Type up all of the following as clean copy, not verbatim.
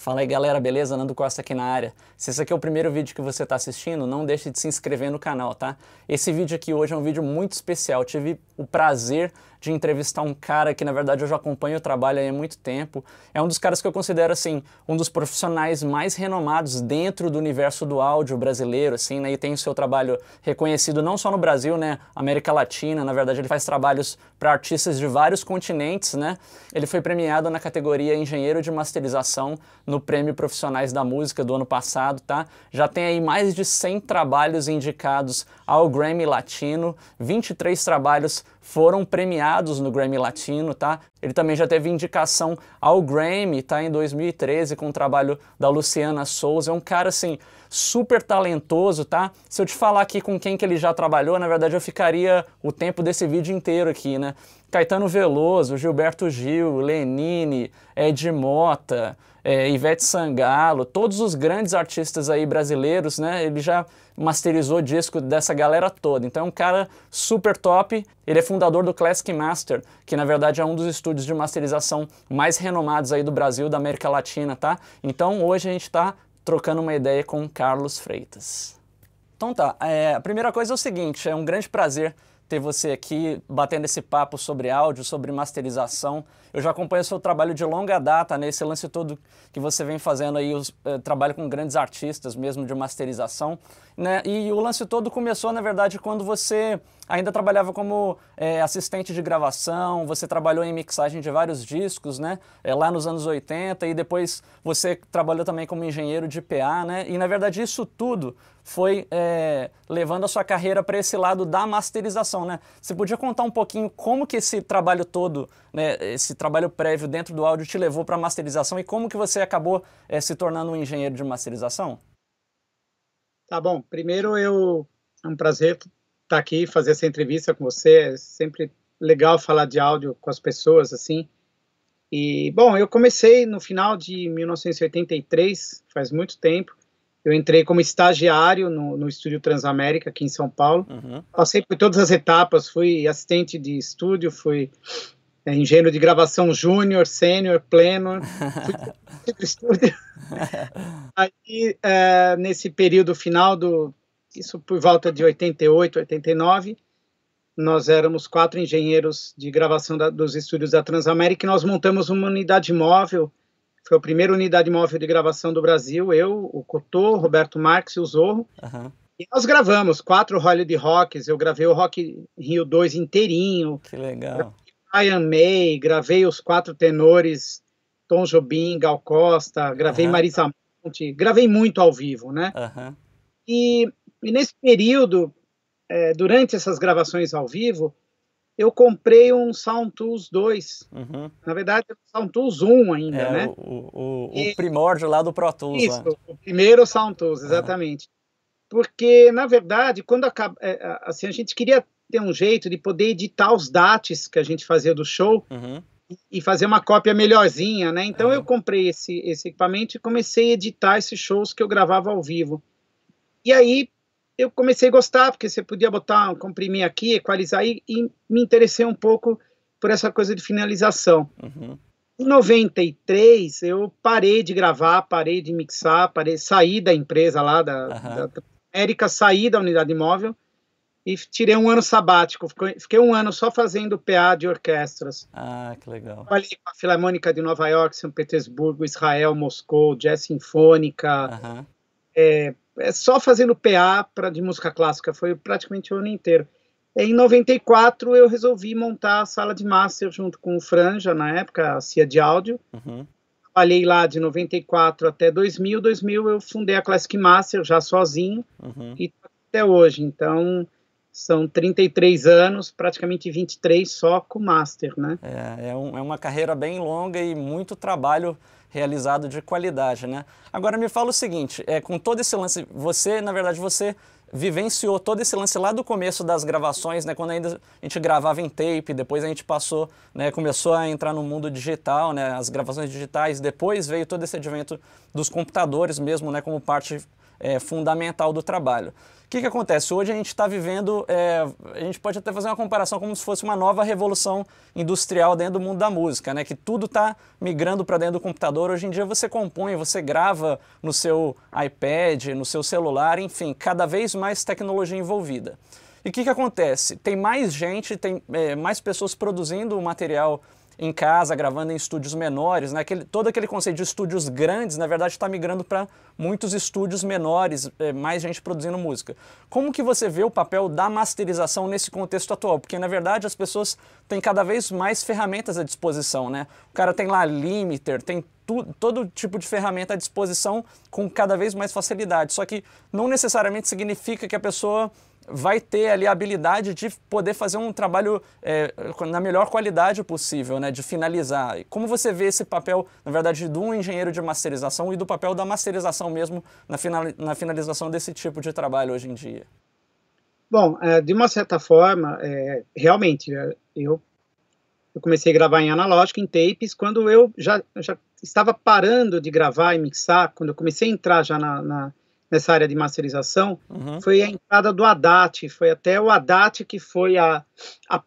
Fala aí galera, beleza? Nando Costa aqui na área. Se esse aqui é o primeiro vídeo que você está assistindo, não deixe de se inscrever no canal, tá? Esse vídeo aqui hoje é um vídeo muito especial. Tive o prazer de entrevistar um cara que na verdade eu já acompanho o trabalho aí há muito tempo. É um dos caras que eu considero assim, um dos profissionais mais renomados dentro do universo do áudio brasileiro, assim, né? E tem o seu trabalho reconhecido não só no Brasil, né? América Latina, na verdade ele faz trabalhos para artistas de vários continentes, né? Ele foi premiado na categoria Engenheiro de Masterização no Prêmio Profissionais da Música do ano passado, tá? Já tem aí mais de 100 trabalhos indicados ao Grammy Latino, 23 trabalhos foram premiados no Grammy Latino, tá? Ele também já teve indicação ao Grammy, tá? Em 2013 com o trabalho da Luciana Souza. É um cara, assim, super talentoso, tá? Se eu te falar aqui com quem que ele já trabalhou, na verdade eu ficaria o tempo desse vídeo inteiro aqui, né? Caetano Veloso, Gilberto Gil, Lenine, Ed Mota, Ivete Sangalo, todos os grandes artistas aí brasileiros, né? Ele já masterizou disco dessa galera toda. Então é um cara super top. Ele é fundador do Classic Master, que na verdade é um dos estúdios de masterização mais renomados aí do Brasil, da América Latina, tá? Então hoje a gente tá trocando uma ideia com Carlos Freitas. Então tá, a primeira coisa é o seguinte, é um grande prazer ter você aqui batendo esse papo sobre áudio, sobre masterização. Eu já acompanho o seu trabalho de longa data, né? Esse lance todo que você vem fazendo aí, trabalho com grandes artistas mesmo de masterização, né? E o lance todo começou, na verdade, quando você ainda trabalhava como assistente de gravação, você trabalhou em mixagem de vários discos, né? Lá nos anos 80, e depois você trabalhou também como engenheiro de PA, né? E na verdade isso tudo foi levando a sua carreira para esse lado da masterização, né? Você podia contar um pouquinho como que esse trabalho todo, né, esse trabalho prévio dentro do áudio te levou para a masterização e como que você acabou se tornando um engenheiro de masterização? Tá bom, primeiro é um prazer estar aqui, fazer essa entrevista com você, é sempre legal falar de áudio com as pessoas, assim. E, bom, eu comecei no final de 1983, faz muito tempo. Eu entrei como estagiário no Estúdio Transamérica, aqui em São Paulo. Uhum. Passei por todas as etapas, fui assistente de estúdio, fui engenheiro de gravação júnior, sênior, pleno, fui do estúdio. Aí, nesse período final isso por volta de 88, 89, nós éramos 4 engenheiros de gravação dos estúdios da Transamérica e nós montamos uma unidade móvel. Foi a primeira unidade móvel de gravação do Brasil, eu, o Cotô, o Roberto Marques e o Zorro. Uhum. E nós gravamos 4 Hollywood Rocks, eu gravei o Rock Rio 2 inteirinho. Que legal. Brian May, gravei os 4 tenores, Tom Jobim, Gal Costa, gravei Marisa Monte, gravei muito ao vivo, né? Uhum. E nesse período, durante essas gravações ao vivo, eu comprei um Sound Tools 2. Uhum. Na verdade, o Sound Tools 1 ainda, né? O primórdio lá do Pro Tools. Isso, lá. o primeiro Sound Tools, exatamente. Porque, na verdade, quando assim, a gente queria ter um jeito de poder editar os DATs que a gente fazia do show e fazer uma cópia melhorzinha, né? Então eu comprei esse equipamento e comecei a editar esses shows que eu gravava ao vivo. E aí eu comecei a gostar, porque você podia comprimir aqui, equalizar, e me interessei um pouco por essa coisa de finalização. Em 93, eu parei de gravar, parei de mixar, saí da empresa lá, da América, saí da unidade móvel e tirei um ano sabático. Fiquei um ano só fazendo PA de orquestras. Ah, que legal. Trabalhei com a Filarmônica de Nova York, São Petersburgo, Israel, Moscou, Jazz Sinfônica. Só fazendo PA de música clássica, foi praticamente o ano inteiro. Em 94, eu resolvi montar a sala de master junto com o Franja, na época, a CIA de áudio. Trabalhei lá de 94 até 2000. 2000 eu fundei a Classic Master, já sozinho, e até hoje. Então, são 33 anos, praticamente 23 só com Master, né? É uma carreira bem longa e muito trabalho realizado de qualidade, né? Agora me fala o seguinte, com todo esse lance, você, na verdade, você vivenciou todo esse lance lá do começo das gravações, né, quando ainda a gente gravava em tape, depois a gente passou, né, começou a entrar no mundo digital, né, as gravações digitais, depois veio todo esse advento dos computadores mesmo, né, como parte fundamental do trabalho. O que acontece? Hoje a gente está vivendo, a gente pode até fazer uma comparação como se fosse uma nova revolução industrial dentro do mundo da música, né? Que tudo está migrando para dentro do computador. Hoje em dia você compõe, você grava no seu iPad, no seu celular, enfim, cada vez mais tecnologia envolvida. E o que acontece? Tem mais gente, tem mais pessoas produzindo material em casa, gravando em estúdios menores, né? Todo aquele conceito de estúdios grandes, na verdade, está migrando para muitos estúdios menores, mais gente produzindo música. Como que você vê o papel da masterização nesse contexto atual? Porque, na verdade, as pessoas têm cada vez mais ferramentas à disposição, né? O cara tem lá limiter, tem todo tipo de ferramenta à disposição com cada vez mais facilidade. Só que não necessariamente significa que a pessoa vai ter ali a habilidade de poder fazer um trabalho na melhor qualidade possível, né, de finalizar. E como você vê esse papel, na verdade, do engenheiro de masterização e do papel da masterização mesmo na finalização desse tipo de trabalho hoje em dia? Bom, de uma certa forma, realmente, eu comecei a gravar em analógico, em tapes, quando eu já estava parando de gravar e mixar, quando eu comecei a entrar já nessa área de masterização, foi a entrada do ADAT, foi até o ADAT que foi a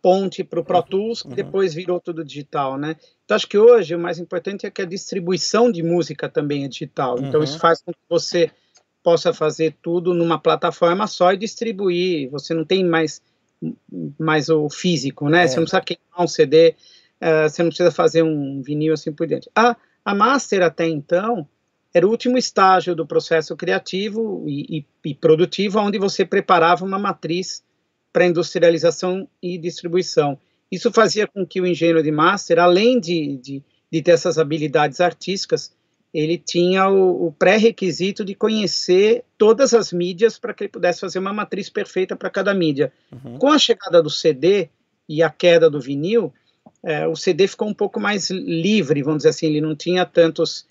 ponte para o Pro Tools, que depois virou tudo digital, né? Então, acho que hoje o mais importante é que a distribuição de música também é digital, então isso faz com que você possa fazer tudo numa plataforma só e distribuir, você não tem mais o físico, né? Você não precisa queimar um CD, você não precisa fazer um vinil assim por diante. A master até então era o último estágio do processo criativo e produtivo, onde você preparava uma matriz para industrialização e distribuição. Isso fazia com que o engenheiro de master, além de ter essas habilidades artísticas, ele tinha o pré-requisito de conhecer todas as mídias para que ele pudesse fazer uma matriz perfeita para cada mídia. Com a chegada do CD e a queda do vinil, o CD ficou um pouco mais livre, vamos dizer assim, ele não tinha tantas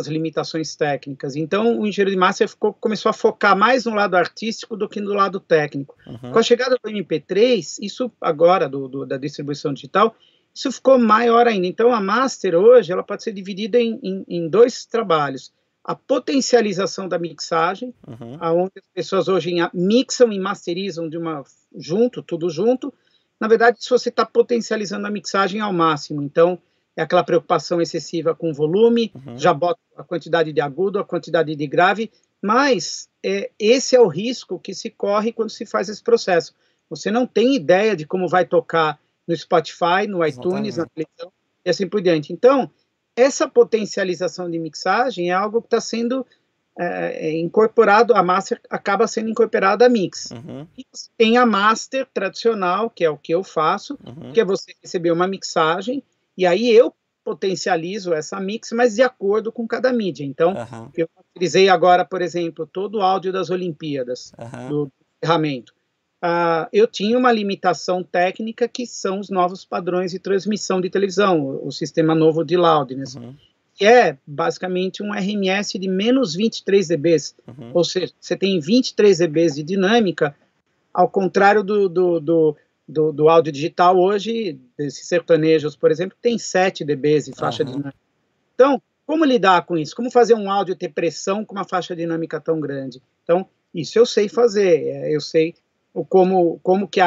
limitações técnicas. Então, o engenheiro de master começou a focar mais no lado artístico do que no lado técnico. Com a chegada do MP3, isso agora, da distribuição digital, isso ficou maior ainda. Então, a master hoje, ela pode ser dividida em dois trabalhos. A potencialização da mixagem, onde as pessoas hoje mixam e masterizam tudo junto. Na verdade, se você está potencializando a mixagem ao máximo, então, é aquela preocupação excessiva com o volume, já bota a quantidade de agudo, a quantidade de grave, mas esse é o risco que se corre quando se faz esse processo. Você não tem ideia de como vai tocar no Spotify, no iTunes, na televisão, e assim por diante. Então, essa potencialização de mixagem é algo que está sendo incorporado, a master acaba sendo incorporada à mix. E você tem a master tradicional, que é o que eu faço, que é você receber uma mixagem, e aí eu potencializo essa mix, mas de acordo com cada mídia. Então, eu utilizei agora, por exemplo, todo o áudio das Olimpíadas, do ferramento. Eu tinha uma limitação técnica que são os novos padrões de transmissão de televisão, o sistema novo de loudness, que é basicamente um RMS de menos 23 dB, ou seja, você tem 23 dB de dinâmica, ao contrário do áudio digital hoje, desses sertanejos, por exemplo, tem 7 dB de faixa dinâmica. Então, como lidar com isso? Como fazer um áudio ter pressão com uma faixa dinâmica tão grande? Então, isso eu sei fazer, eu sei como que,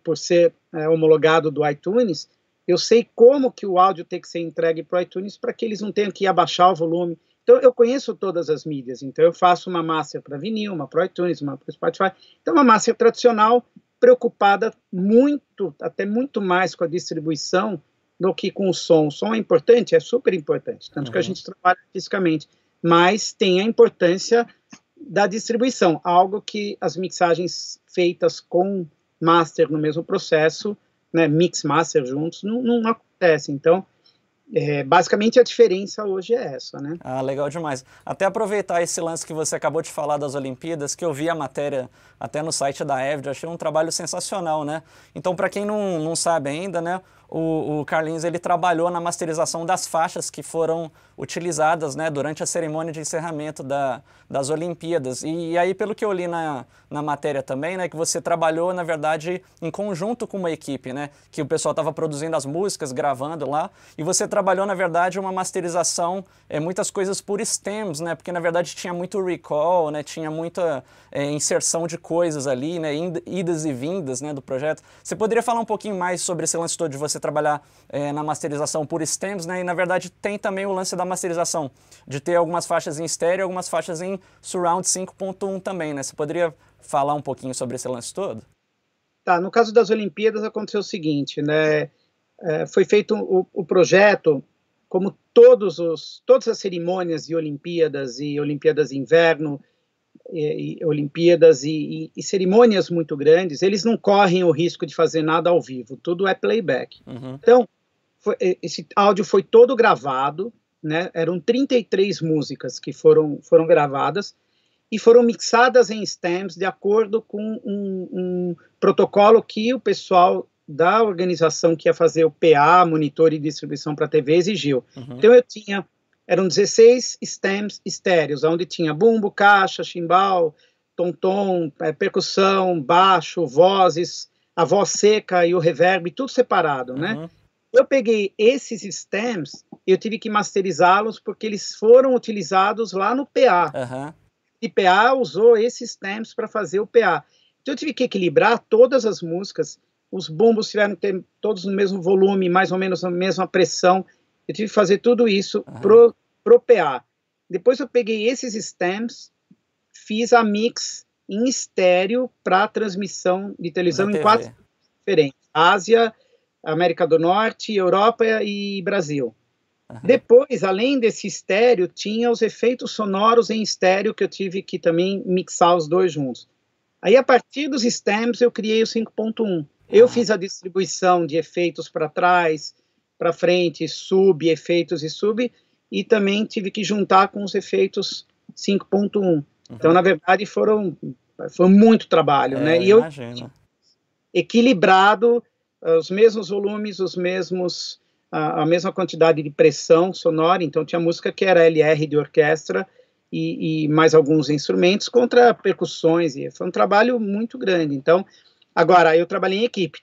por ser homologado do iTunes, eu sei como que o áudio tem que ser entregue para o iTunes para que eles não tenham que abaixar o volume. Então, eu conheço todas as mídias, então eu faço uma master para vinil, uma para o iTunes, uma para o Spotify. Então, uma master tradicional preocupada até muito mais com a distribuição do que com o som. O som é importante, é super importante, tanto que a gente trabalha fisicamente, mas tem a importância da distribuição, algo que as mixagens feitas com master no mesmo processo, né, mix master juntos, não acontece. Então, basicamente a diferença hoje é essa, né? Legal demais. Até aproveitar esse lance que você acabou de falar das Olimpíadas, que eu vi a matéria até no site da Avid, achei um trabalho sensacional, né? Então, para quem não sabe ainda, né, o Carlinhos ele trabalhou na masterização das faixas que foram utilizadas, né, durante a cerimônia de encerramento das Olimpíadas. E aí, pelo que eu li na matéria também, né, que você trabalhou, na verdade, em conjunto com uma equipe, né, que o pessoal estava produzindo as músicas, gravando lá, e você trabalhou, na verdade, uma masterização, muitas coisas por stems, né, porque, na verdade, tinha muito recall, né, tinha muita inserção de coisas ali, né, idas e vindas, né, do projeto. Você poderia falar um pouquinho mais sobre esse lance todo de você trabalhar na masterização por stems, né, e, na verdade, tem também o lance da masterização, de ter algumas faixas em estéreo e algumas faixas em surround 5.1 também, né? Você poderia falar um pouquinho sobre esse lance todo? Tá, no caso das Olimpíadas aconteceu o seguinte, né? Foi feito o projeto, como todas as cerimônias de Olimpíadas e Olimpíadas de Inverno, e Olimpíadas e cerimônias muito grandes, eles não correm o risco de fazer nada ao vivo, tudo é playback. Então, esse áudio foi todo gravado, né? Eram 33 músicas que foram gravadas e foram mixadas em stems de acordo com um protocolo que o pessoal da organização que ia fazer o PA, monitor e distribuição para TV, exigiu. Então eram 16 stems estéreos, onde tinha bumbo, caixa, chimbal, tom-tom, percussão, baixo, vozes, a voz seca e o reverb, tudo separado, né? Eu peguei esses stems e eu tive que masterizá-los porque eles foram utilizados lá no PA. E PA usou esses stems para fazer o PA. Então eu tive que equilibrar todas as músicas, os bumbos tiveram que ter todos no mesmo volume, mais ou menos a mesma pressão. Eu tive que fazer tudo isso pro PA. Depois eu peguei esses stems, fiz a mix em estéreo para transmissão de televisão em 4 diferentes. Ásia, América do Norte, Europa e Brasil. Depois, além desse estéreo, tinha os efeitos sonoros em estéreo que eu tive que também mixar os dois juntos. Aí, a partir dos stems, eu criei o 5.1. Eu fiz a distribuição de efeitos para trás, para frente, sub, efeitos e sub, e também tive que juntar com os efeitos 5.1. Então, na verdade, foi muito trabalho, né? E eu equilibrado os mesmos volumes, a mesma quantidade de pressão sonora, então tinha música que era LR de orquestra e mais alguns instrumentos contra percussões, e foi um trabalho muito grande. Então, agora, eu trabalhei em equipe,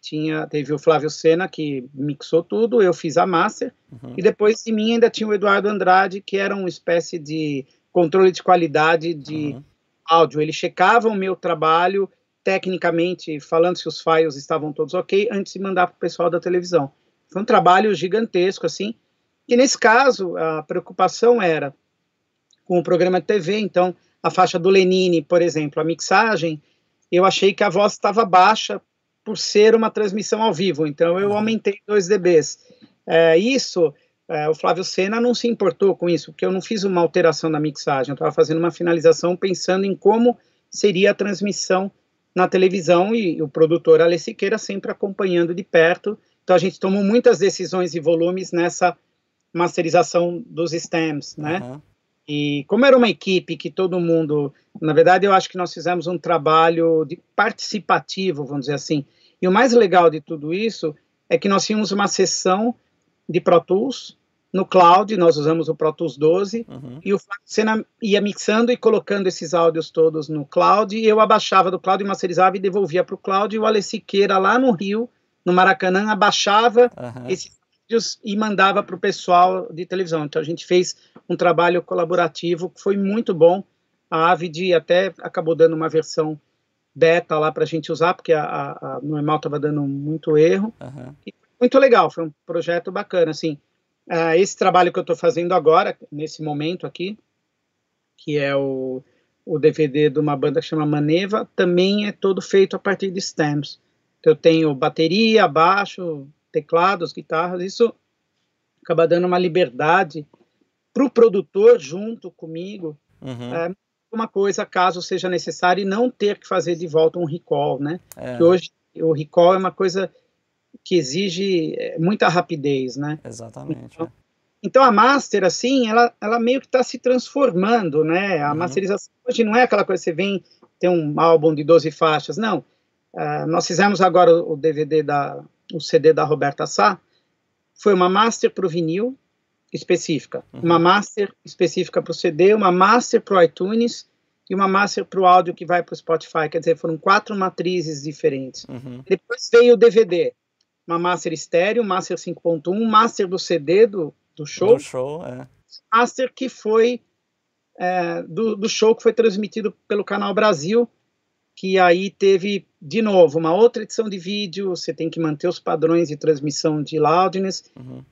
teve o Flávio Sena, que mixou tudo, eu fiz a master, e depois de mim ainda tinha o Eduardo Andrade, que era uma espécie de controle de qualidade de áudio. Ele checava o meu trabalho, tecnicamente, falando se os files estavam todos ok, antes de mandar para o pessoal da televisão. Foi um trabalho gigantesco, assim, e nesse caso, a preocupação era com o programa de TV, então, a faixa do Lenine, por exemplo, a mixagem, eu achei que a voz estava baixa por ser uma transmissão ao vivo, então eu aumentei 2 dBs. O Flávio Sena não se importou com isso, porque eu não fiz uma alteração na mixagem, eu estava fazendo uma finalização pensando em como seria a transmissão na televisão, e o produtor Ale Siqueira sempre acompanhando de perto. Então a gente tomou muitas decisões e volumes nessa masterização dos stems, né? E como era uma equipe que todo mundo, na verdade eu acho que nós fizemos um trabalho participativo, vamos dizer assim, e o mais legal de tudo isso é que nós tínhamos uma sessão de Pro Tools no cloud, nós usamos o Pro Tools 12, e o Flávio Sena ia mixando e colocando esses áudios todos no cloud, e eu abaixava do cloud e masterizava e devolvia para o cloud, e o Ale Siqueira lá no Rio, no Maracanã, abaixava esses vídeos e mandava para o pessoal de televisão. Então a gente fez um trabalho colaborativo que foi muito bom. A Avid até acabou dando uma versão beta lá para a gente usar, porque a normal estava dando muito erro. E muito legal, foi um projeto bacana, assim. Esse trabalho que eu estou fazendo agora, nesse momento aqui, que é o DVD de uma banda que chama Maneva, também é todo feito a partir de stems. Então, eu tenho bateria, baixo, teclados, guitarras, isso acaba dando uma liberdade para o produtor junto comigo, uma coisa caso seja necessário, e não ter que fazer de volta um recall, né? Que hoje o recall é uma coisa que exige muita rapidez, né? Exatamente. Então a master, assim, ela meio que está se transformando, né? A masterização hoje não é aquela coisa que você tem um álbum de 12 faixas, não. Nós fizemos agora o CD da Roberta Sá, foi uma master para o vinil específica, uma master específica para o CD, uma master para o iTunes e uma master para o áudio que vai para o Spotify. Quer dizer, foram 4 matrizes diferentes. Depois veio o DVD, uma master estéreo, master 5.1, master do CD do show. Do show, Master que foi do show que foi transmitido pelo Canal Brasil, que aí teve, de novo, uma outra edição de vídeo, você tem que manter os padrões de transmissão de loudness.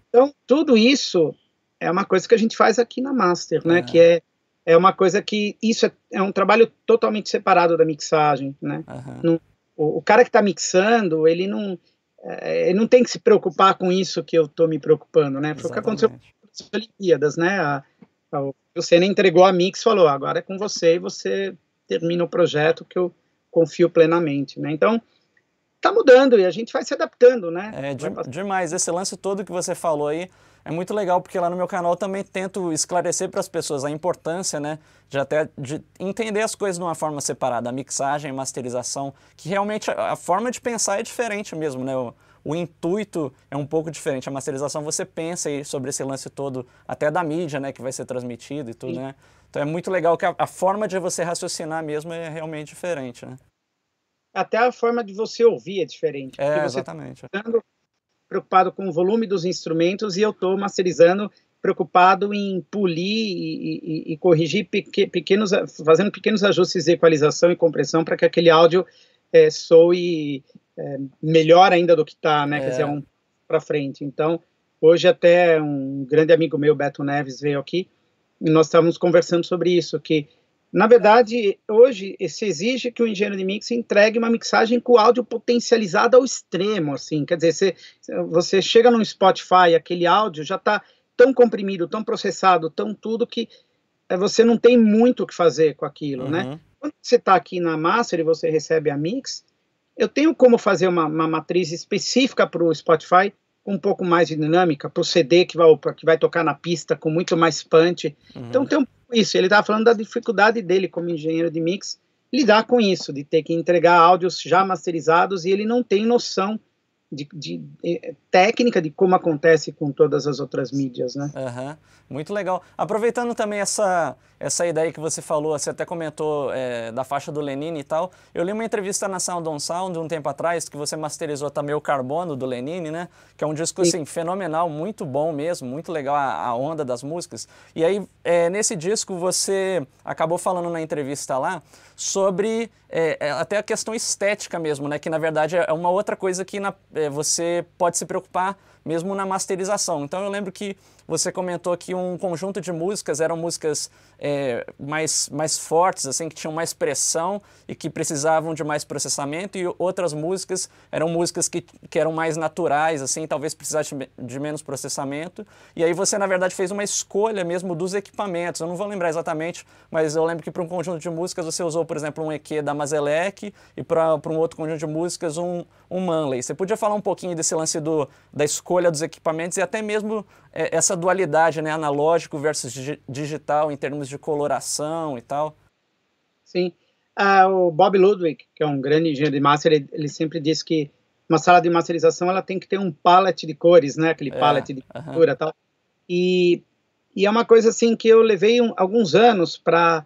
Então, tudo isso é uma coisa que a gente faz aqui na Master, né? Que é uma coisa que, isso é um trabalho totalmente separado da mixagem, né? O cara que está mixando, ele não tem que se preocupar com isso que eu estou me preocupando, né? Foi o que aconteceu com as Olimpíadas, né? O Senna entregou a mix e falou, agora é com você e você termina o projeto que eu confio plenamente, né? Então, tá mudando e a gente vai se adaptando, né? Demais. Esse lance todo que você falou aí é muito legal, porque lá no meu canal eu também tento esclarecer para as pessoas a importância, né, de entender as coisas de uma forma separada, a mixagem, a masterização, que realmente a forma de pensar é diferente mesmo, né? O intuito é um pouco diferente. A masterização, você pensa aí sobre esse lance todo, até da mídia, né, que vai ser transmitido e tudo, né? Então é muito legal que a forma de você raciocinar mesmo é realmente diferente, né? Até a forma de você ouvir é diferente. Exatamente. Você está preocupado com o volume dos instrumentos e eu estou masterizando, preocupado em polir e corrigir fazendo pequenos ajustes de equalização e compressão para que aquele áudio soe melhor ainda do que está, né? Quer dizer, um para frente. Então, hoje até um grande amigo meu, Beto Neves, veio aqui e nós estávamos conversando sobre isso, que, na verdade, hoje se exige que o engenheiro de mix entregue uma mixagem com áudio potencializado ao extremo, assim, quer dizer, você chega no Spotify, aquele áudio já está tão comprimido, tão processado, tão tudo que você não tem muito o que fazer com aquilo, né? Quando você está aqui na Master e você recebe a mix, eu tenho como fazer uma matriz específica para o Spotify, com um pouco mais de dinâmica, para o CD que vai tocar na pista com muito mais punch. Então tem isso, ele estava falando da dificuldade dele como engenheiro de mix, lidar com isso, de ter que entregar áudios já masterizados e ele não tem noção de técnica de como acontece com todas as outras mídias, né? Muito legal. Aproveitando também essa ideia que você falou, você até comentou da faixa do Lenine e tal, eu li uma entrevista na Sound on Sound um tempo atrás, que você masterizou também o Carbono do Lenine, né? Que é um disco, assim, fenomenal, muito bom mesmo, muito legal a onda das músicas. E aí, nesse disco, você acabou falando na entrevista lá sobre até a questão estética mesmo, né? Que, na verdade, é uma outra coisa que você pode se preocupar mesmo na masterização. Então eu lembro que você comentou que um conjunto de músicas eram músicas mais fortes, assim, que tinham mais pressão e que precisavam de mais processamento, e outras músicas eram músicas que eram mais naturais, assim, talvez precisassem de menos processamento. E aí você, na verdade, fez uma escolha mesmo dos equipamentos. Eu não vou lembrar exatamente, mas eu lembro que para um conjunto de músicas você usou, por exemplo, um EQ da Mazellec e para um outro conjunto de músicas um Manley. Você podia falar um pouquinho desse lance da escolha dos equipamentos e até mesmo essa dualidade, né, analógico versus digital em termos de coloração e tal? Sim. O Bob Ludwig, que é um grande engenheiro de master, ele sempre diz que uma sala de masterização ela tem que ter um palette de cores, né, aquele palette de pintura e tal. E é uma coisa assim que eu levei alguns anos para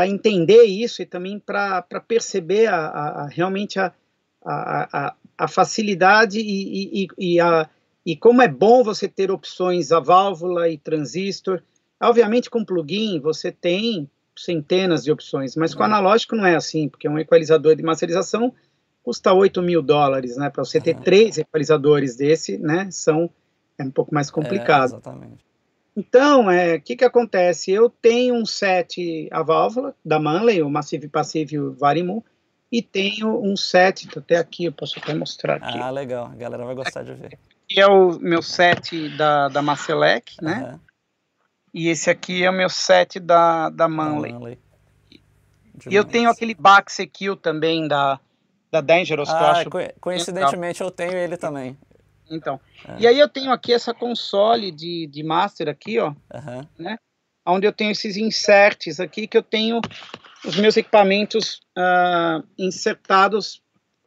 entender isso e também para perceber realmente a facilidade e como é bom você ter opções a válvula e transistor. Obviamente, com plugin você tem centenas de opções, mas com analógico não é assim, porque um equalizador de masterização custa $8.000, né? Para você ter 3 equalizadores desse, né? É um pouco mais complicado. Exatamente. Então, o que acontece? Eu tenho um set a válvula da Manley, o Massive Passive Varimu, e tenho um set, até aqui, eu posso até mostrar aqui. Legal, a galera vai gostar de ver. Aqui é o meu set da Mazellec, né? E esse aqui é o meu set da Manley. E eu tenho aquele Bax EQ também da Dangerous, que eu acho... Coincidentemente eu tenho ele também. Então, e aí eu tenho aqui essa console de master aqui, ó, né? Onde eu tenho esses inserts aqui, que eu tenho os meus equipamentos insertados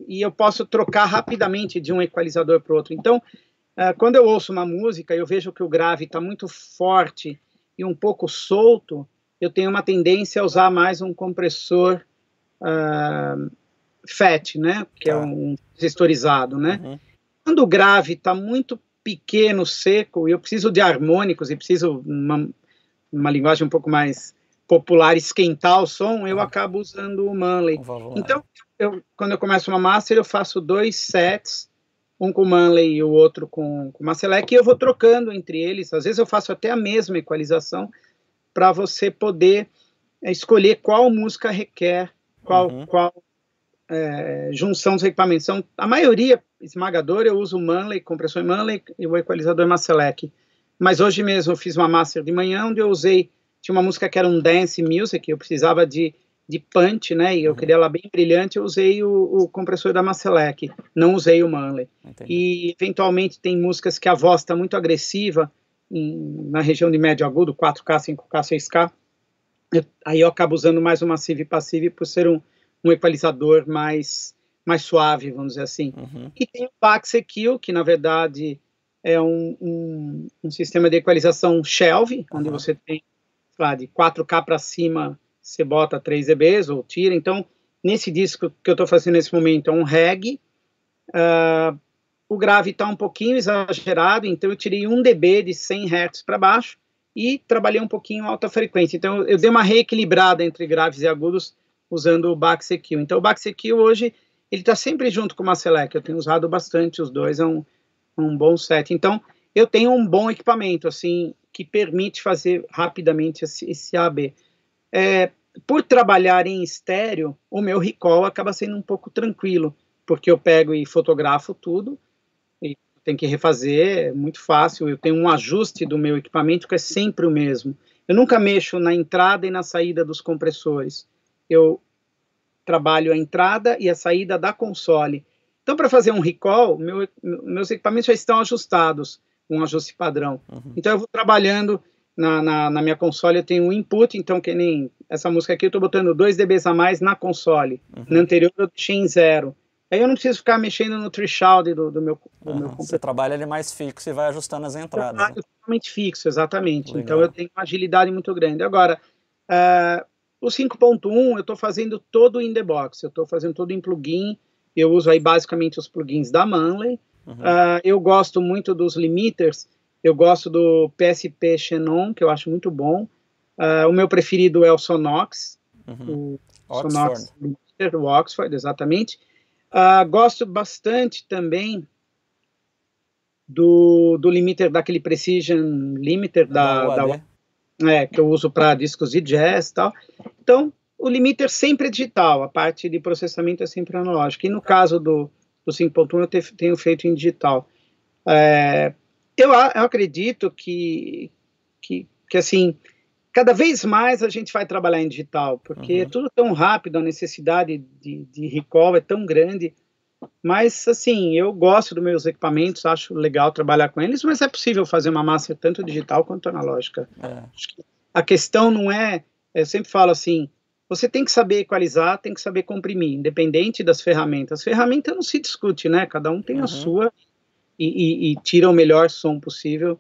e eu posso trocar rapidamente de um equalizador para o outro. Então, quando eu ouço uma música, eu vejo que o grave está muito forte e um pouco solto, eu tenho uma tendência a usar mais um compressor FET, né? Que é um transistorizado, né? Uhum. Quando o grave está muito pequeno, seco, e eu preciso de harmônicos e preciso, uma linguagem um pouco mais popular, esquentar o som, eu acabo usando o Manley. Então, quando eu começo uma master, eu faço 2 sets, um com o Manley e o outro com o Marselec, e eu vou trocando entre eles. Às vezes eu faço até a mesma equalização, para você poder escolher qual música requer, qual junção dos equipamentos. Então, a maioria esmagadora eu uso o Manley, compressor Manley e o equalizador Marselec. Mas hoje mesmo eu fiz uma master de manhã, onde eu usei, tinha uma música que era um dance music, eu precisava de punch, né, e eu queria ela bem brilhante, eu usei o compressor da Marselec, não usei o Manley. Entendi. E, eventualmente, tem músicas que a voz está muito agressiva, na região de médio agudo, 4K, 5K, 6K, aí eu acabo usando mais o massive e passive por ser um equalizador mais suave, vamos dizer assim. E tem o Bax EQ, que na verdade é um sistema de equalização shelve, onde você tem, sei lá, de 4K para cima, você bota 3 dBs ou tira. Então, nesse disco que eu estou fazendo nesse momento é um reggae, o grave está um pouquinho exagerado, então eu tirei 1 dB de 100 Hz para baixo e trabalhei um pouquinho alta frequência. Então, eu dei uma reequilibrada entre graves e agudos usando o Bax EQ. Então, o Bax EQ hoje, ele está sempre junto com o Marselec. Eu tenho usado bastante os dois, é um bom set. Então, eu tenho um bom equipamento, assim, que permite fazer rapidamente esse AB. Por trabalhar em estéreo, o meu recall acaba sendo um pouco tranquilo, porque eu pego e fotografo tudo, e tem que refazer, é muito fácil. Eu tenho um ajuste do meu equipamento que é sempre o mesmo. Eu nunca mexo na entrada e na saída dos compressores. Eu trabalho a entrada e a saída da console. Então, para fazer um recall, meus equipamentos já estão ajustados, um ajuste padrão. Então, eu vou trabalhando na minha console, eu tenho um input, então, que nem essa música aqui, eu estou botando 2 dBs a mais na console. Na anterior, eu deixei em 0. Aí eu não preciso ficar mexendo no threshold do meu computador. Você trabalha ele mais fixo e vai ajustando as entradas. Eu trabalho totalmente fixo, exatamente. Legal. Então, eu tenho uma agilidade muito grande. Agora, o 5.1 eu estou fazendo todo in the box, eu estou fazendo todo em plugin, eu uso aí basicamente os plugins da Manley. Eu gosto muito dos limiters, eu gosto do PSP Xenon, que eu acho muito bom. O meu preferido é o Sonox, o Sonox Limiter, o Oxford, exatamente. Gosto bastante também do limiter, daquele Precision Limiter que eu uso para discos de jazz e tal. Então, o limiter sempre é digital, a parte de processamento é sempre analógica. E no caso do 5.1, eu tenho feito em digital. Eu acredito que assim, cada vez mais a gente vai trabalhar em digital, porque é tudo tão rápido, a necessidade de recall é tão grande. Mas, assim, eu gosto dos meus equipamentos, acho legal trabalhar com eles, mas é possível fazer uma master tanto digital quanto analógica. Acho que a questão não é, eu sempre falo assim, você tem que saber equalizar, tem que saber comprimir, independente das ferramentas. Ferramenta não se discute, né? Cada um tem a sua e tira o melhor som possível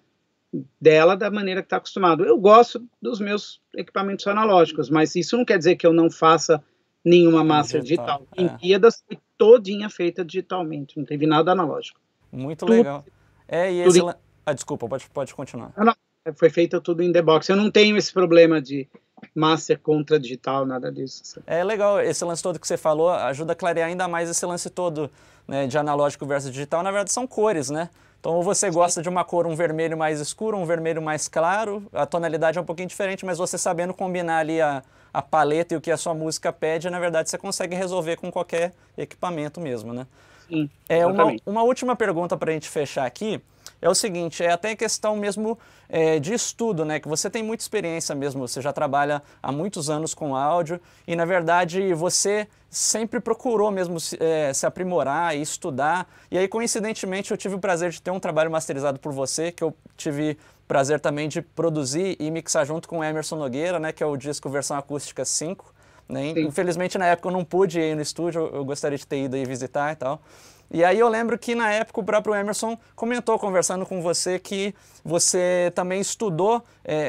dela da maneira que está acostumado. Eu gosto dos meus equipamentos analógicos, mas isso não quer dizer que eu não faça nenhuma master digital. Olimpíadas foi todinha feita digitalmente, não teve nada analógico. Muito legal. Desculpa, pode continuar. Não, foi feito tudo in the box. Eu não tenho esse problema de master contra digital, nada disso. É legal, esse lance todo que você falou ajuda a clarear ainda mais esse lance todo, né, de analógico versus digital. Na verdade, são cores, né? Então, ou você gosta de uma cor, um vermelho mais escuro, um vermelho mais claro, a tonalidade é um pouquinho diferente, mas você sabendo combinar ali a paleta e o que a sua música pede, na verdade, você consegue resolver com qualquer equipamento mesmo, né? Sim, uma última pergunta para a gente fechar aqui é o seguinte, é até questão mesmo de estudo, né? Que você tem muita experiência mesmo, você já trabalha há muitos anos com áudio e, na verdade, você sempre procurou mesmo se aprimorar e estudar. E aí, coincidentemente, eu tive o prazer de ter um trabalho masterizado por você, que eu tive prazer também de produzir e mixar junto com o Emerson Nogueira, né? Que é o disco versão acústica 5. Né? Infelizmente, na época, eu não pude ir no estúdio, eu gostaria de ter ido aí visitar e tal. E aí eu lembro que na época o próprio Emerson comentou, conversando com você, que você também estudou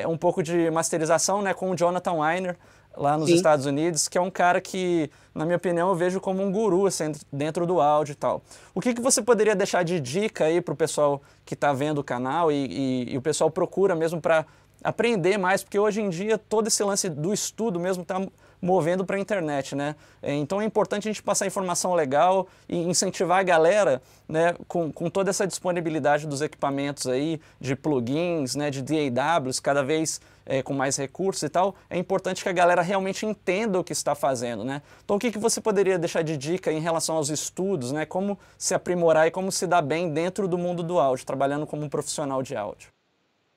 um pouco de masterização, né, com o Jonathan Weiner, lá nos Estados Unidos, que é um cara que, na minha opinião, eu vejo como um guru assim, dentro do áudio e tal. O que você poderia deixar de dica aí para o pessoal que está vendo o canal e o pessoal procura mesmo para aprender mais, porque hoje em dia todo esse lance do estudo mesmo está movendo para a internet, né? Então é importante a gente passar informação legal e incentivar a galera, né, com toda essa disponibilidade dos equipamentos aí, de plugins, né, de DAWs, cada vez com mais recursos e tal. É importante que a galera realmente entenda o que está fazendo, né? Então o que você poderia deixar de dica em relação aos estudos, né? Como se aprimorar e como se dar bem dentro do mundo do áudio, trabalhando como um profissional de áudio?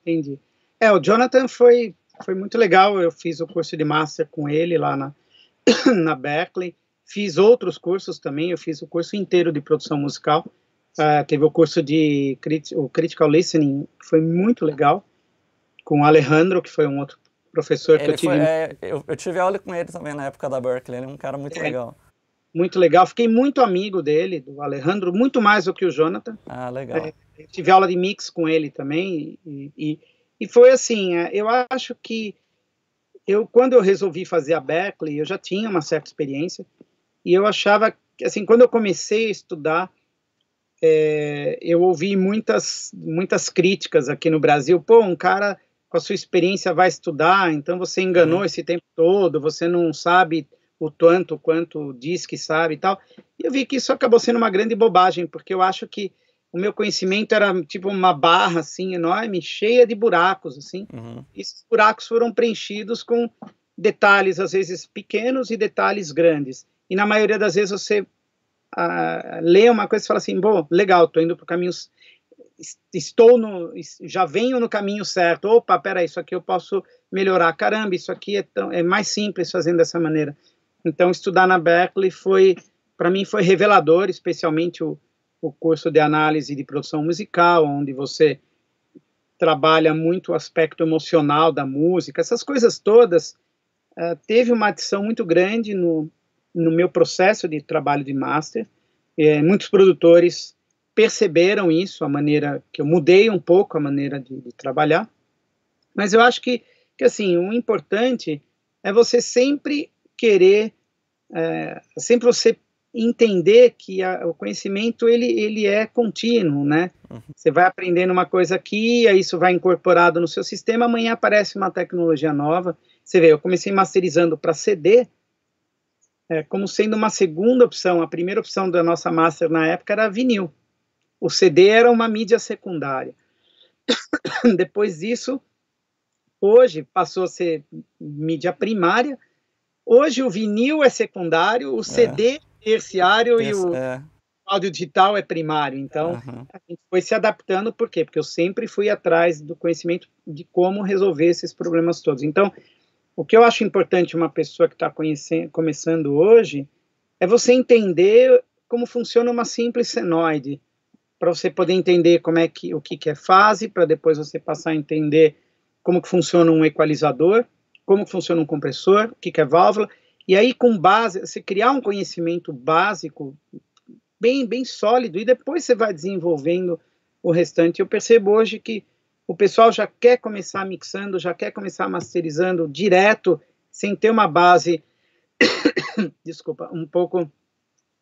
Entendi. O Jonathan foi muito legal, eu fiz o curso de Master com ele lá na Berklee, fiz outros cursos também, eu fiz o curso inteiro de produção musical, teve o curso de o Critical Listening, que foi muito legal, com o Alejandro, que foi um outro professor que eu tive. Eu tive aula com ele também na época da Berklee, ele é um cara muito legal. Muito legal, fiquei muito amigo dele, do Alejandro, muito mais do que o Jonathan. Ah, legal. Eu tive aula de mix com ele também, e foi assim, eu acho que quando eu resolvi fazer a Berklee, eu já tinha uma certa experiência, e eu achava que, assim, quando eu comecei a estudar, eu ouvi muitas críticas aqui no Brasil. Pô, um cara com a sua experiência vai estudar, então você enganou esse tempo todo, você não sabe o tanto quanto diz que sabe e tal. E eu vi que isso acabou sendo uma grande bobagem, porque eu acho que o meu conhecimento era tipo uma barra assim enorme, cheia de buracos assim. E esses buracos foram preenchidos com detalhes às vezes pequenos e detalhes grandes. E na maioria das vezes você lê uma coisa e fala assim, bom, legal, estou indo para o caminho, já venho no caminho certo. Opa, peraí, isso aqui eu posso melhorar. Caramba, isso aqui é mais simples fazendo dessa maneira. Então, estudar na Berklee para mim foi revelador, especialmente o curso de análise de produção musical, onde você trabalha muito o aspecto emocional da música, essas coisas todas, teve uma adição muito grande no meu processo de trabalho de master. Muitos produtores perceberam isso, a maneira que eu mudei um pouco a maneira de trabalhar, mas eu acho que assim, o importante é você sempre querer, sempre você entender que o conhecimento ele é contínuo, né? Você vai aprendendo uma coisa aqui, aí isso vai incorporado no seu sistema, amanhã aparece uma tecnologia nova. Você vê, eu comecei masterizando para CD, como sendo uma segunda opção. A primeira opção da nossa master na época era vinil. O CD era uma mídia secundária. Depois disso, hoje passou a ser mídia primária. Hoje o vinil é secundário, o CD é terciário e o áudio digital é primário. Então, a gente foi se adaptando. Por quê? Porque eu sempre fui atrás do conhecimento de como resolver esses problemas todos. Então, o que eu acho importante uma pessoa que está começando hoje é você entender como funciona uma simples senoide, para você poder entender o que é fase, para depois você passar a entender como que funciona um equalizador, como que funciona um compressor, o que é válvula, e aí com base, você criar um conhecimento básico bem sólido, e depois você vai desenvolvendo o restante. Eu percebo hoje que o pessoal já quer começar mixando, já quer começar masterizando direto, sem ter uma base, desculpa,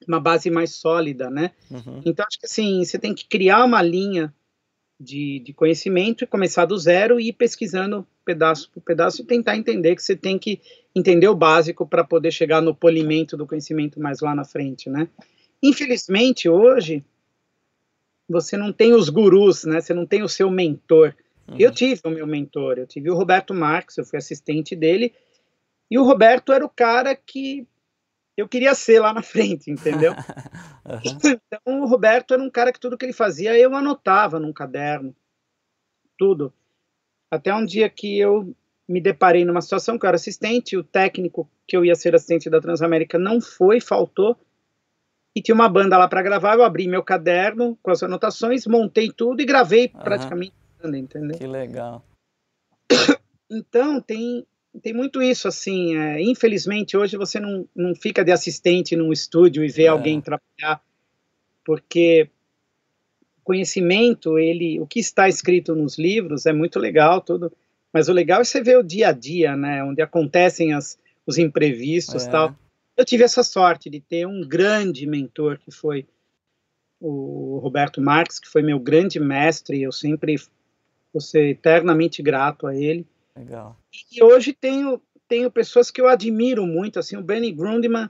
uma base mais sólida, né? Então, acho que assim, você tem que criar uma linha de conhecimento e começar do zero e ir pesquisando pedaço por pedaço e tentar entender que você tem que entender o básico para poder chegar no polimento do conhecimento mais lá na frente, né? Infelizmente, hoje, você não tem os gurus, né? Você não tem o seu mentor. Eu tive o meu mentor, eu tive o Roberto Marques, eu fui assistente dele, e o Roberto era o cara que eu queria ser lá na frente, entendeu? Então, o Roberto era um cara que tudo que ele fazia, eu anotava num caderno, tudo. Até um dia que eu me deparei numa situação que eu era assistente, o técnico que eu ia ser assistente da Transamérica não foi, faltou, e tinha uma banda lá para gravar, eu abri meu caderno com as anotações, montei tudo e gravei praticamente, entendeu? Que legal. Então, tem muito isso, assim, infelizmente hoje você não fica de assistente num estúdio e vê alguém trabalhar. porque conhecimento, o que está escrito nos livros é muito legal, tudo, mas o legal é você ver o dia a dia, né, onde acontecem os imprevistos, tal. Eu tive essa sorte de ter um grande mentor, que foi o Roberto Marques, que foi meu grande mestre, eu sempre vou ser eternamente grato a ele. Legal. E hoje tenho pessoas que eu admiro muito, assim, o Bernie Grundman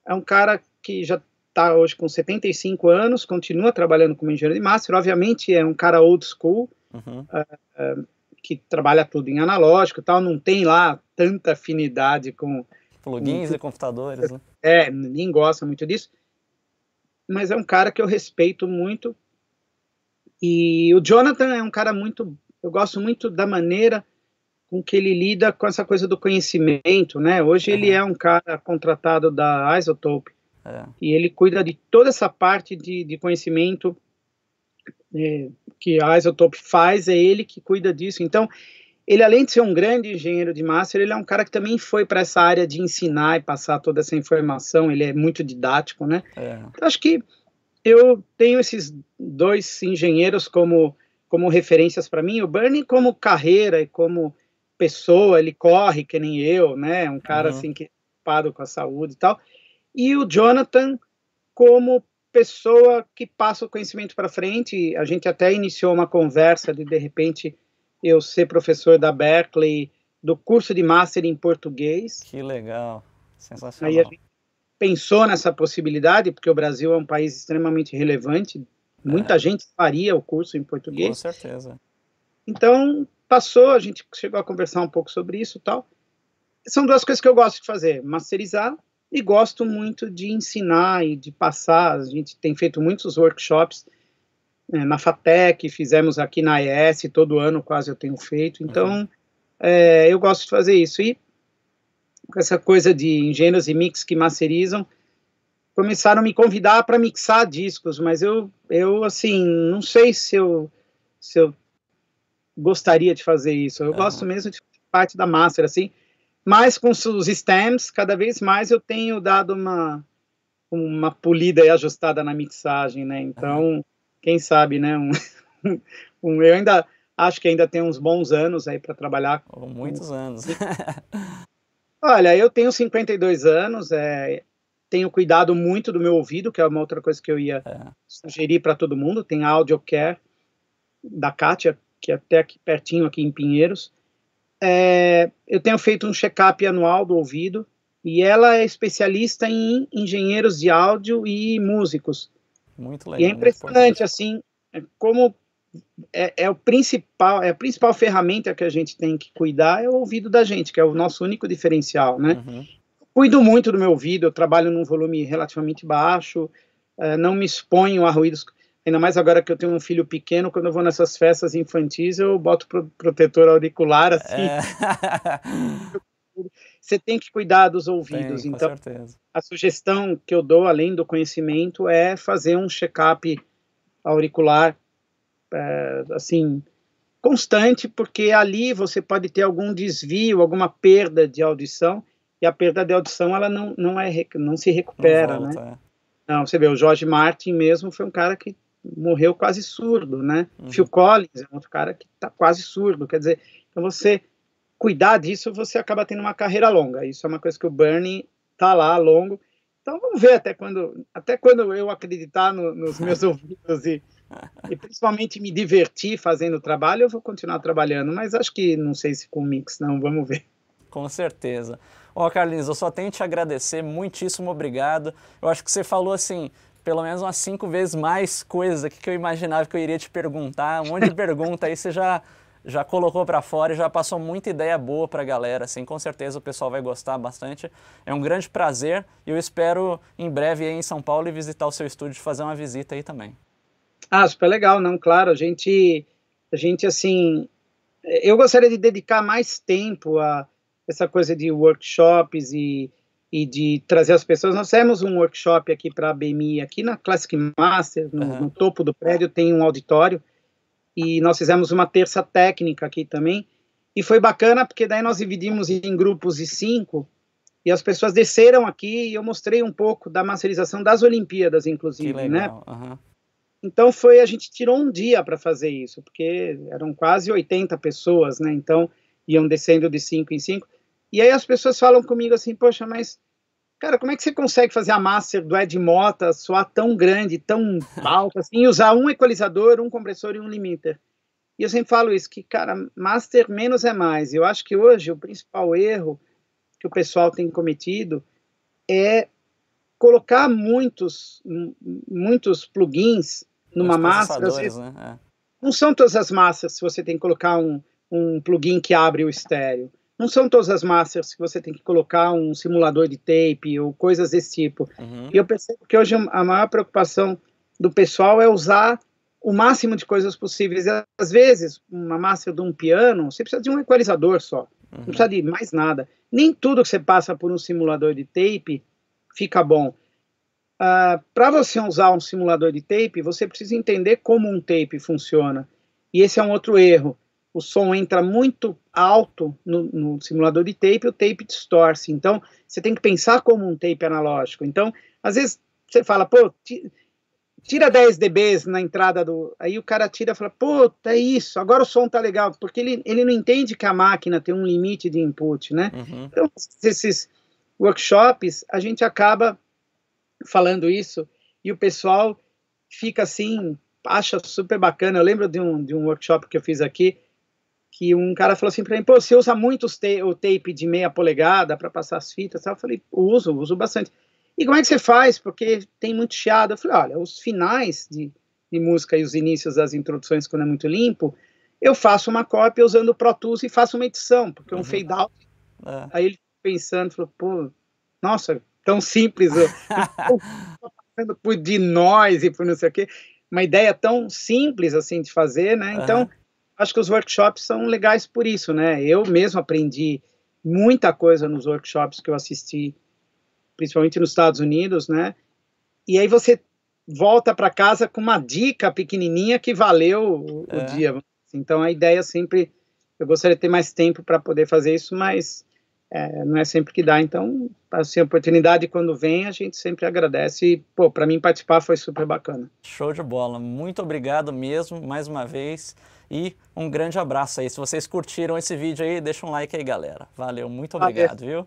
é um cara que já está hoje com 75 anos, continua trabalhando como engenheiro de master, obviamente é um cara old school, que trabalha tudo em analógico e tal, não tem lá tanta afinidade com plugins e computadores, né? Ninguém gosta muito disso, mas é um cara que eu respeito muito. E o Jonathan é um cara eu gosto muito da maneira com que ele lida com essa coisa do conhecimento, né? Hoje ele é um cara contratado da Isotope, e ele cuida de toda essa parte de conhecimento que a Isotope faz, é ele que cuida disso. Então, ele, além de ser um grande engenheiro de master, ele é um cara que também foi para essa área de ensinar e passar toda essa informação, ele é muito didático, né? Então, acho que eu tenho esses dois engenheiros como referências para mim, o Bernie como carreira e como pessoa, ele corre que nem eu, né? Um cara assim que é preocupado com a saúde e tal. E o Jonathan como pessoa que passa o conhecimento para frente. A gente até iniciou uma conversa de repente, eu ser professor da Berkeley, do curso de Master em português. Que legal, sensacional. Aí a gente pensou nessa possibilidade, porque o Brasil é um país extremamente relevante, muita gente faria o curso em português. Com certeza. Então, passou, a gente chegou a conversar um pouco sobre isso e tal. São duas coisas que eu gosto de fazer, masterizar, e gosto muito de ensinar e de passar. A gente tem feito muitos workshops na FATEC, fizemos aqui na AES, todo ano quase eu tenho feito, então eu gosto de fazer isso. E com essa coisa de engenheiros e mix que masterizam, começaram a me convidar para mixar discos, mas eu assim, não sei se eu gostaria de fazer isso. Eu gosto mesmo de fazer parte da master, assim, mas com os stems, cada vez mais eu tenho dado uma polida e ajustada na mixagem, né? Então, quem sabe, né? Eu ainda acho que ainda tem uns bons anos aí para trabalhar. Muitos anos. Olha, eu tenho 52 anos, tenho cuidado muito do meu ouvido, que é uma outra coisa que eu ia sugerir para todo mundo. Tem a AudioCare da Kátia, que é até aqui pertinho, aqui em Pinheiros. Eu tenho feito um check-up anual do ouvido, e ela é especialista em engenheiros de áudio e músicos. Muito legal. E é impressionante, assim, como a principal ferramenta que a gente tem que cuidar é o ouvido da gente, que é o nosso único diferencial, né? Cuido muito do meu ouvido, eu trabalho num volume relativamente baixo, não me exponho a ruídos, ainda mais agora que eu tenho um filho pequeno. Quando eu vou nessas festas infantis, eu boto protetor auricular, assim. Você tem que cuidar dos ouvidos. Então, com certeza. A sugestão que eu dou, além do conhecimento, é fazer um check-up auricular, assim, constante, porque ali você pode ter algum desvio, alguma perda de audição, e a perda de audição, ela não se recupera, não volta, né? Não, você vê, o George Martin mesmo foi um cara que morreu quase surdo, né? Phil Collins é outro cara que está quase surdo, quer dizer, então você cuidar disso, você acaba tendo uma carreira longa. Isso é uma coisa que o Bernie tá lá longo. Então vamos ver até quando eu acreditar nos meus ouvidos e principalmente me divertir fazendo o trabalho, eu vou continuar trabalhando, mas acho que não sei se com mix não, vamos ver. Com certeza. Ó, Carlinhos, eu só tenho que te agradecer, muitíssimo obrigado. Eu acho que você falou assim, pelo menos umas 5 vezes mais coisas aqui que eu imaginava que eu iria te perguntar, um monte de pergunta aí você já colocou para fora e já passou muita ideia boa para a galera, assim, com certeza o pessoal vai gostar bastante. É um grande prazer e eu espero em breve ir em São Paulo e visitar o seu estúdio, fazer uma visita aí também. Super legal, não, claro, a gente assim, eu gostaria de dedicar mais tempo a essa coisa de workshops e de trazer as pessoas. Nós temos um workshop aqui para a BMI, aqui na Classic Master, no topo do prédio tem um auditório, e nós fizemos uma terça técnica aqui também, e foi bacana porque daí nós dividimos em grupos de 5, E as pessoas desceram aqui e eu mostrei um pouco da masterização das Olimpíadas, inclusive, que legal. né? Uhum. Então a gente tirou um dia para fazer isso, porque eram quase 80 pessoas, né? Então iam descendo de 5 em 5. E aí as pessoas falam comigo assim, poxa, mas cara, como é que você consegue fazer a master do Ed Mota soar tão grande, tão alta, assim, e usar um equalizador, um compressor e um limiter? E eu sempre falo isso, que, cara, master menos é mais. Eu acho que hoje o principal erro que o pessoal tem cometido é colocar muitos plugins numa master. Às vezes, né? não são todas as masters que você tem que colocar um plugin que abre o estéreo. Não são todas as masters que você tem que colocar um simulador de tape ou coisas desse tipo. Uhum. E eu percebo que hoje a maior preocupação do pessoal é usar o máximo de coisas possíveis. E, às vezes, uma master de um piano, você precisa de um equalizador só. Não precisa de mais nada. Nem tudo que você passa por um simulador de tape fica bom. Para você usar um simulador de tape, você precisa entender como um tape funciona. E esse é um outro erro. O som entra muito alto no simulador de tape, o tape distorce. Então, você tem que pensar como um tape analógico. Então, às vezes, você fala, pô, tira 10 dBs na entrada do... Aí o cara tira e fala, pô, é isso, agora o som tá legal. Porque ele não entende que a máquina tem um limite de input, né? Uhum. Então, esses workshops, a gente acaba falando isso e o pessoal fica assim, acha super bacana. Eu lembro de um workshop que eu fiz aqui, que um cara falou assim para mim, pô, você usa muito o tape de 0,5 polegada para passar as fitas? Eu falei, uso bastante. E como é que você faz? Porque tem muito chiado. Eu falei, olha, os finais de música e os inícios das introduções, quando é muito limpo, eu faço uma cópia usando o Pro Tools e faço uma edição, porque um fade out. Aí ele pensando, falou, pô, nossa, tão simples, passando por de noise e por não sei o quê, uma ideia tão simples assim de fazer, né? Então, acho que os workshops são legais por isso, né? Eu mesmo aprendi muita coisa nos workshops que eu assisti, principalmente nos Estados Unidos, né? E aí você volta para casa com uma dica pequenininha que valeu o dia. Então, a ideia sempre, eu gostaria de ter mais tempo para poder fazer isso, mas não é sempre que dá. Então, assim, a oportunidade quando vem, a gente sempre agradece. E, pô, para mim participar foi super bacana. Show de bola. Muito obrigado mesmo, mais uma vez. E um grande abraço aí. Se vocês curtiram esse vídeo aí, deixa um like aí, galera. Valeu, muito obrigado, viu?